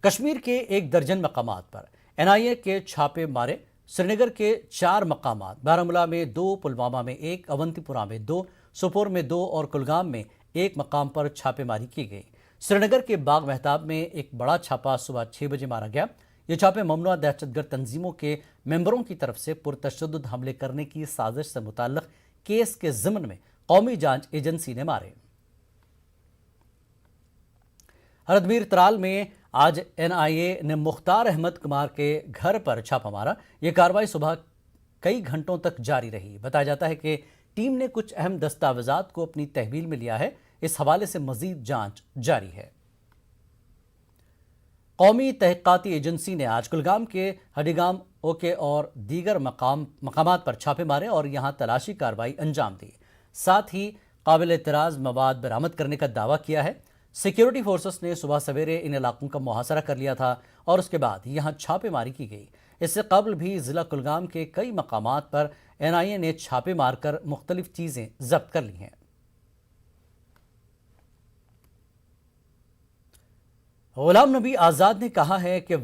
کشمیر کے ایک درجن مقامات پر NIA کے چھاپے مارے۔ سری نگر کے 4 مقامات، بارہمولہ میں 2، پلوامہ میں 1، اونتی پورہ میں 2، سوپور میں 2 اور کلگام میں 1 مقام پر چھاپے ماری کی گئی۔ سری نگر کے باغ مہتاب میں ایک بڑا چھاپا صبح 6 بجے مارا گیا۔ یہ چھاپے ممنوعہ دہشت گرد تنظیموں کے ممبروں کی طرف سے پرتشدد حملے کرنے کی سازش سے متعلق کیس کے ضمن میں قومی جانچ ایجنسی نے مارے۔ ہردمیر ترال میں آج NIA نے مختار احمد کمار کے گھر پر چھاپا مارا۔ یہ کارروائی صبح کئی گھنٹوں تک جاری رہی۔ بتایا جاتا ہے کہ ٹیم نے کچھ اہم دستاویزات کو اپنی تحویل میں لیا ہے۔ اس حوالے سے مزید جانچ جاری ہے۔ قومی تحقیقاتی ایجنسی نے آج کلگام کے ہڈیگام اوکے اور دیگر مقامات پر چھاپے مارے اور یہاں تلاشی کارروائی انجام دی۔ ساتھ ہی قابل اعتراض مواد برآمد کرنے کا دعویٰ کیا ہے۔ سیکیورٹی فورسز نے صبح سویرے ان علاقوں کا محاصرہ کر لیا تھا اور اس کے بعد یہاں چھاپے ماری کی گئی۔ اس سے قبل بھی ضلع کلگام کے کئی مقامات پر NIA نے چھاپے مار کر مختلف چیزیں ضبط کر لی ہیں۔ غلام نبی آزاد نے کہا ہے کہ